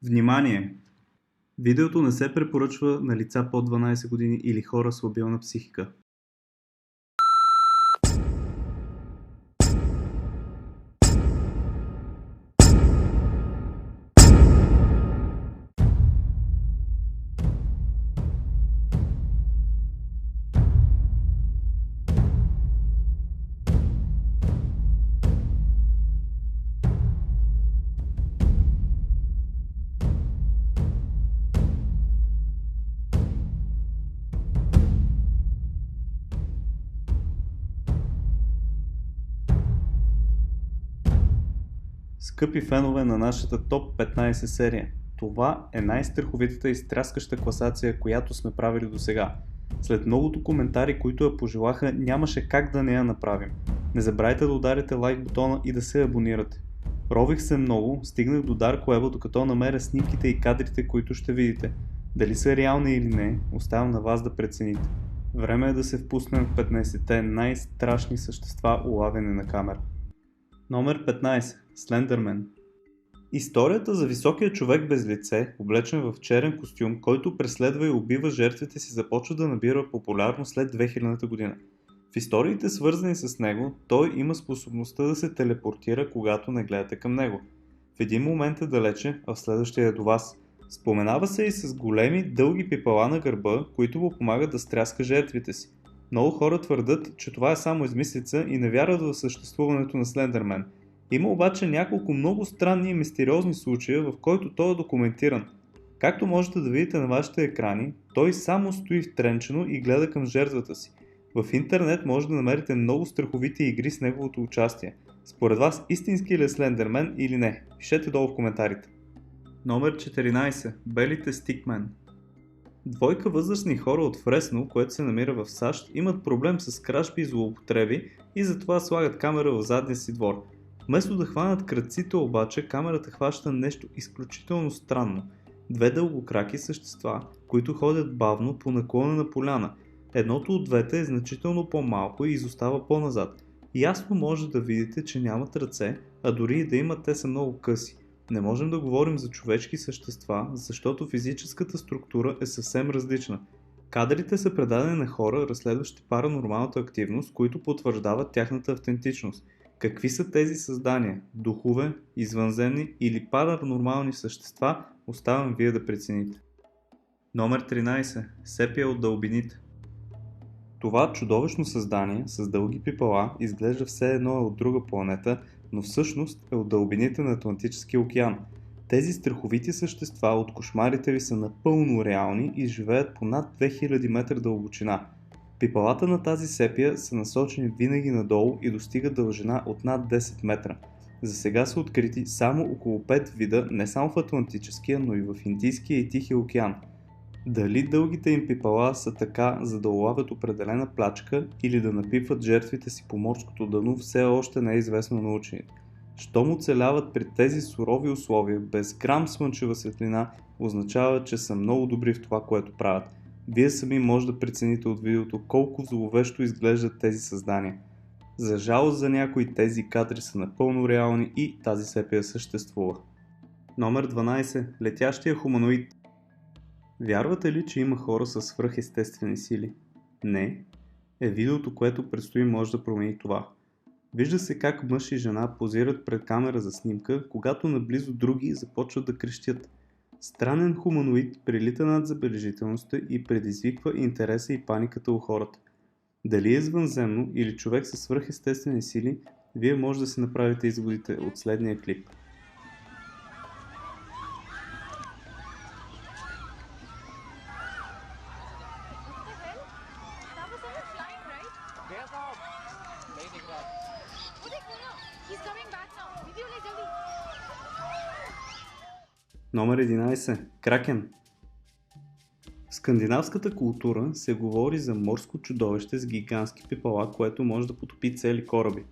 Внимание! Видеото не се препоръчва на лица под 12 години или хора с лабилна психика. Скъпи фенове на нашата топ 15 серия, това е най-страховитата и стряскаща класация, която сме правили до сега. След многото коментари, които я пожелаха, нямаше как да не я направим. Не забравяйте да ударите лайк бутона и да се абонирате. Рових се много, стигнах до Dark Web, докато намеря снимките и кадрите, които ще видите. Дали са реални или не, оставям на вас да прецените. Време е да се впуснем в 15-те най-страшни същества, улавяни на камера. Номер 15. Слендърмен. Историята за високия човек без лице, облечен в черен костюм, който преследва и убива жертвите си, започва да набира популярност след 2000 година. В историите, свързани с него, той има способността да се телепортира, когато не гледате към него. В един момент е далече, а в следващия е до вас. Споменава се и с големи, дълги пипала на гърба, които му помагат да стряска жертвите си. Много хора твърдят, че това е само измислица и не вярват в съществуването на Слендърмен. Има обаче няколко много странни и мистериозни случая, в който той е документиран. Както можете да видите на вашите екрани, той само стои втренчено и гледа към жертвата си. В интернет може да намерите много страховити игри с неговото участие. Според вас истински ли е Слендърмен или не? Пишете долу в коментарите. Номер 14. Белите стикмен. Двойка възрастни хора от Фресно, което се намира в САЩ, имат проблем с кражби и злоупотреби и затова слагат камера в задния си двор. Вместо да хванат крадците обаче, камерата хваща нещо изключително странно. Две дългокраки същества, които ходят бавно по наклона на поляна. Едното от двете е значително по-малко и изостава по-назад. Ясно може да видите, че нямат ръце, а дори и да имат, те са много къси. Не можем да говорим за човешки същества, защото физическата структура е съвсем различна. Кадрите са предадени на хора, разследващи паранормалната активност, които потвърждават тяхната автентичност. Какви са тези създания? Духове, извънземни или паранормални същества? Оставям вие да прецените. Номер 13. Сепия от дълбините. Това чудовищно създание с дълги пипала изглежда все едно е от друга планета, но всъщност е от дълбините на Атлантическия океан. Тези страховити същества от кошмарите ви са напълно реални и живеят по над 2000 метра дълбочина. Пипалата на тази сепия са насочени винаги надолу и достигат дължина от над 10 метра. За сега са открити само около 5 вида не само в Атлантическия, но и в Индийския и Тихия океан. Дали дългите им пипала са така, за да улавят определена плячка или да напипват жертвите си по морското дъно, все още не е известно на учените. Щом оцеляват при тези сурови условия, без грам слънчева светлина, означава, че са много добри в това, което правят. Вие сами може да прецените от видеото колко зловещо изглеждат тези създания. За жалост за някои, тези кадри са напълно реални и тази сепия съществува. Номер 12. Летящия хуманоид. Вярвате ли, че има хора със свръхестествени сили? Не. Видеото, което предстои, може да промени това. Вижда се как мъж и жена позират пред камера за снимка, когато наблизо други започват да крещят. Странен хуманоид прилита над забележителността и предизвиква интереса и паниката у хората. Дали е извънземно или човек със свръхестествени сили, вие може да си направите изводите от следния клип. Номер 11. Кракен. В скандинавската култура се говори за морско чудовище с гигантски пипала, което може да потопи цели кораби.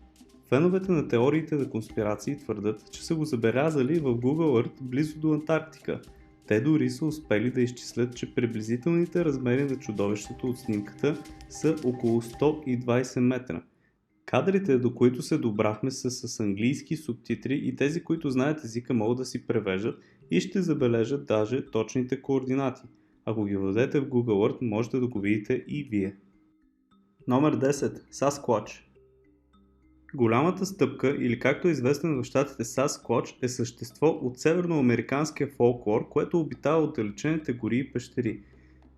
Феновете на теориите за конспирации твърдят, че са го забелязали в Google Earth близо до Антарктика. Те дори са успели да изчислят, че приблизителните размери на чудовището от снимката са около 120 метра. Кадрите, до които се добрахме, са с английски субтитри и тези, които знаят езика, могат да си превеждат и ще забележат даже точните координати. Ако ги введете в Google Earth, можете да го видите и вие. Номер 10. Sasquatch. Голямата стъпка, или както е известен в щатите Sasquatch, е същество от северноамериканския фолклор, което обитава отдалечените гори и пещери.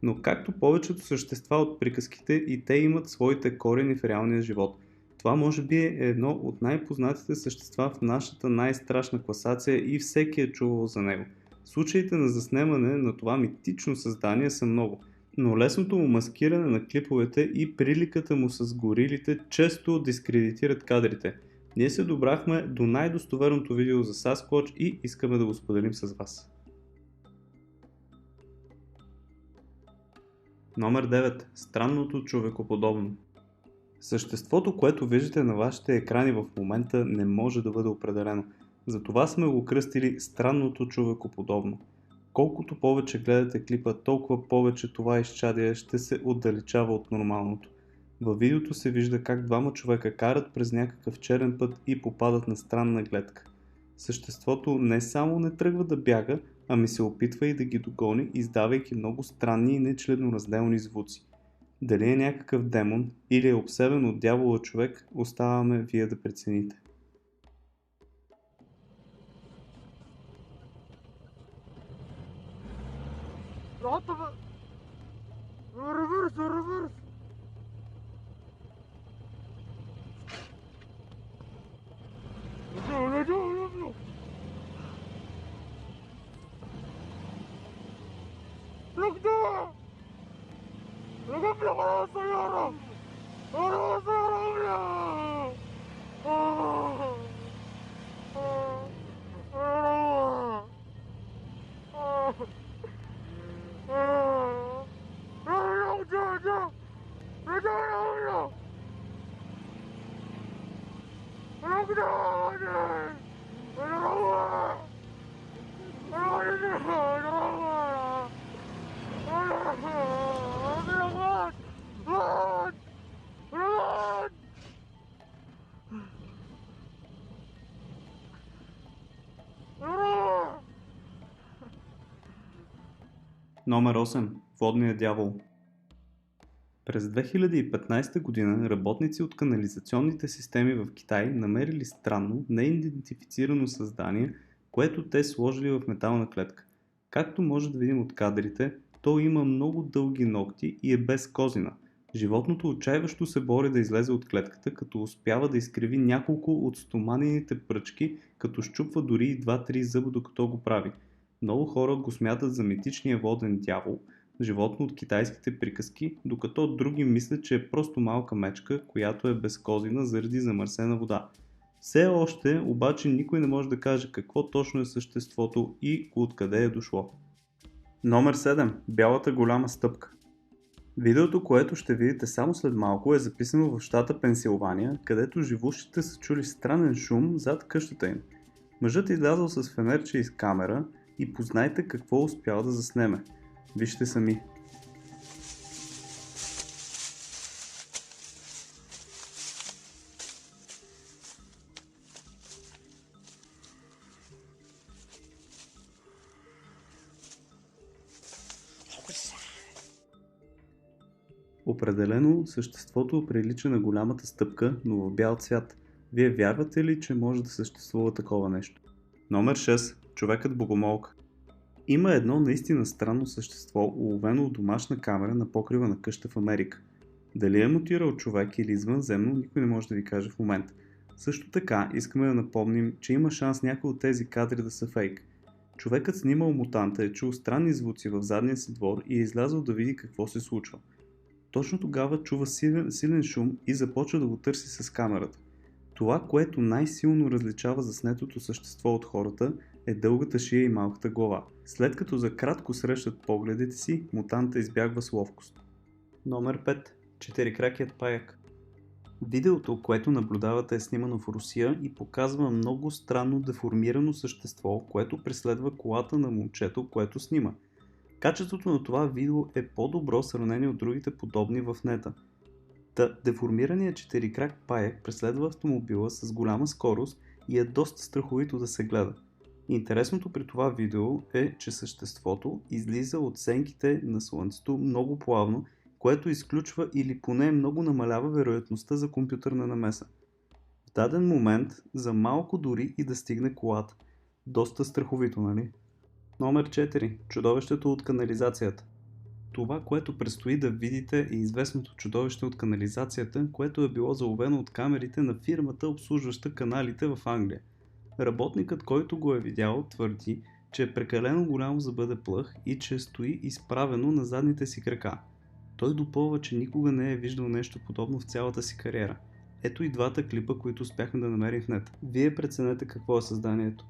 Но както повечето същества от приказките, и те имат своите корени в реалния живот. Това може би е едно от най-познатите същества в нашата най-страшна класация и всеки е чувал за него. Случаите на заснемане на това митично създание са много, но лесното му маскиране на клиповете и приликата му с горилите често дискредитират кадрите. Ние се добрахме до най-достоверното видео за Sasquatch и искаме да го споделим с вас. Номер 9. Странното човекоподобно. Съществото, което виждате на вашите екрани в момента, не може да бъде определено. Затова сме го кръстили странното човекоподобно. Колкото повече гледате клипа, толкова повече това изчадие ще се отдалечава от нормалното. Във видеото се вижда как двама човека карат през някакъв черен път и попадат на странна гледка. Съществото не само не тръгва да бяга, ами се опитва и да ги догони, издавайки много странни и нечленоразделни звуци. Дали е някакъв демон или е обсебен от дявола човек, оставаме вие да прецените. Reverse. No. Look there! Look up the Sayara! Номер 8. Водният дявол. През 2015 година работници от канализационните системи в Китай намерили странно, неидентифицирано създание, което те сложили в метална клетка. Както може да видим от кадрите, то има много дълги ногти и е без козина. Животното отчайващо се бори да излезе от клетката, като успява да изкриви няколко от стоманените пръчки, като щупва дори и 2-3 зъба докато го прави. Много хора го смятат за митичния воден дявол, животно от китайските приказки, докато други мислят, че е просто малка мечка, която е безкозина заради замърсена вода. Все още обаче никой не може да каже какво точно е съществото и откъде е дошло. Номер 7. Бялата голяма стъпка. Видеото, което ще видите само след малко, е записано в щата Пенсилвания, където живущите са чули странен шум зад къщата им. Мъжът е излязъл с фенерче и с камера и познайте какво успял да заснеме. Вижте сами. Определено съществото прилича на голямата стъпка, но в бял цвят. Вие вярвате ли, че може да съществува такова нещо? Номер 6. Човекът богомолка. Има едно наистина странно същество, уловено от домашна камера на покрива на къща в Америка. Дали е мутирал човек или извънземно, никой не може да ви каже в момента. Също така искаме да напомним, че има шанс някои от тези кадри да са фейк. Човекът снимал мутанта е чул странни звуци в задния си двор и е излязъл да види какво се случва. Точно тогава чува силен шум и започва да го търси с камерата. Това, което най-силно различава заснетото същество от хората, е дългата шия и малката глава. След като за кратко срещат погледите си, мутанта избягва с ловкост. Номер 5. Четирикракият паяк. Видеото, което наблюдавате, е снимано в Русия и показва много странно деформирано същество, което преследва колата на момчето, което снима. Качеството на това видео е по-добро в сравнение от другите подобни в нета. Деформираният четирикрак паяк преследва автомобила с голяма скорост и е доста страховито да се гледа. Интересното при това видео е, че съществото излиза от сенките на Слънцето много плавно, което изключва или поне много намалява вероятността за компютърна намеса. В даден момент, за малко дори и да стигне колата. Доста страховито, нали? Номер 4. Чудовището от канализацията. Това, което предстои да видите, е известното чудовище от канализацията, което е било заловено от камерите на фирмата, обслужваща каналите в Англия. Работникът, който го е видял, твърди, че е прекалено голямо за да бъде плъх и че стои изправено на задните си крака. Той допълва, че никога не е виждал нещо подобно в цялата си кариера. Ето и двата клипа, които успяхме да намерим в нет. Вие преценете какво е създанието.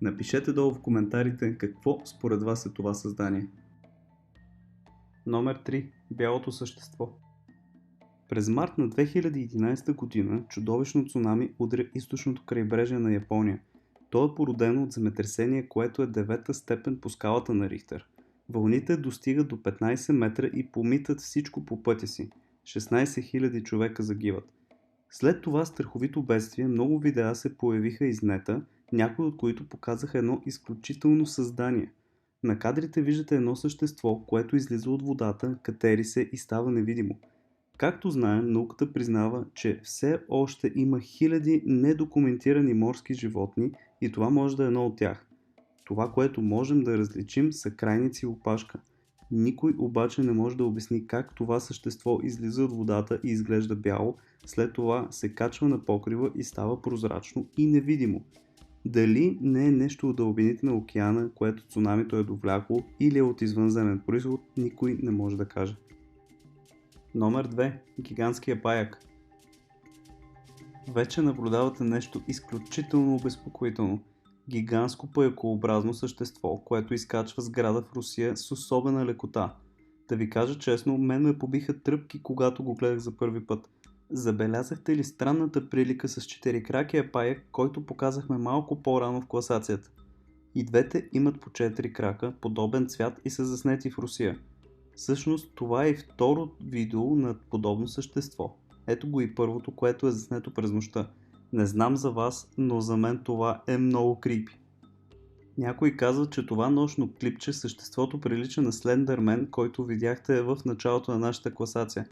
Напишете долу в коментарите какво според вас е това създание. Номер 3. Бялото същество. През март на 2011 година чудовищно цунами удря източното крайбрежие на Япония. То е породено от земетресение, което е 9-та степен по скалата на Рихтер. Вълните достигат до 15 метра и помитат всичко по пътя си. 16 000 човека загиват. След това страховито бедствие много видеа се появиха из нета, някои от които показаха едно изключително създание. На кадрите виждате едно същество, което излиза от водата, катери се и става невидимо. Както знаем, науката признава, че все още има хиляди недокументирани морски животни и това може да е едно от тях. Това, което можем да различим, са крайници и опашка. Никой обаче не може да обясни как това същество излиза от водата и изглежда бяло, след това се качва на покрива и става прозрачно и невидимо. Дали не е нещо от дълбините на океана, което цунамито е довлякло, или е от извънземен произход, никой не може да каже. Номер 2. Гигантския паяк. Вече наблюдавате нещо изключително обезпокоително. Гигантско паякообразно същество, което изкачва сграда в Русия с особена лекота. Да ви кажа честно, мен ме побиха тръпки, когато го гледах за първи път. Забелязахте ли странната прилика с четирикракия паяк, който показахме малко по-рано в класацията? И двете имат по 4 крака, подобен цвят и са заснети в Русия. Всъщност това е и второ видео на подобно същество. Ето го и първото, което е заснето през нощта. Не знам за вас, но за мен това е много крипи. Някой казва, че това нощно клипче съществото прилича на Слендърмен, който видяхте в началото на нашата класация.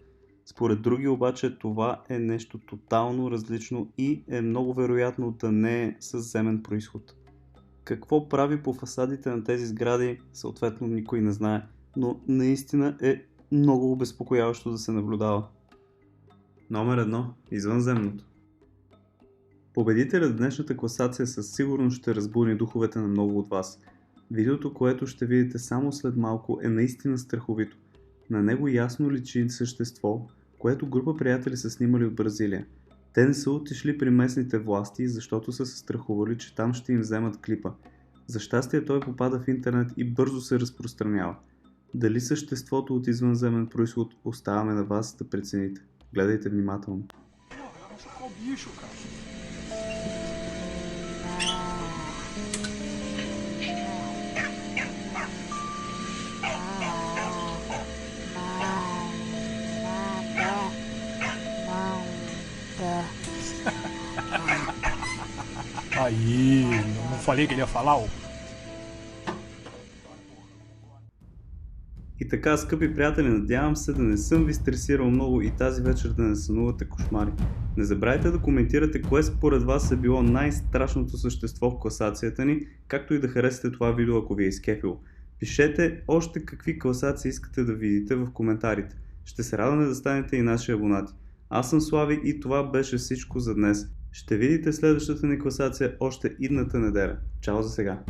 Според други обаче това е нещо тотално различно и е много вероятно да не е със земен произход. Какво прави по фасадите на тези сгради, съответно никой не знае, но наистина е много обезпокояващо да се наблюдава. Номер 1. Извънземното. Победителят в днешната класация със сигурност ще разбуни духовете на много от вас. Видеото, което ще видите само след малко, е наистина страховито. На него ясно личи същество, което група приятели са снимали от Бразилия. Те не са отишли при местните власти, защото са се страхували, че там ще им вземат клипа. За щастие той попада в интернет и бързо се разпространява. Дали съществото от извънземен произход, оставаме на вас да прецените. Гледайте внимателно. Aí, não falei que ele ia falar, ó. И така, скъпи приятели, надявам се да не съм ви стресирал много и тази вечер да не сънувате кошмари. Не забравяйте да коментирате кое според вас е било най-страшното същество в класацията ни, както и да харесате това видео, ако ви е изкефило. Пишете още какви класации искате да видите в коментарите. Ще се радваме да станете и наши абонати. Аз съм Слави и това беше всичко за днес. Ще видите следващата ни класация още идната неделя. Чао за сега!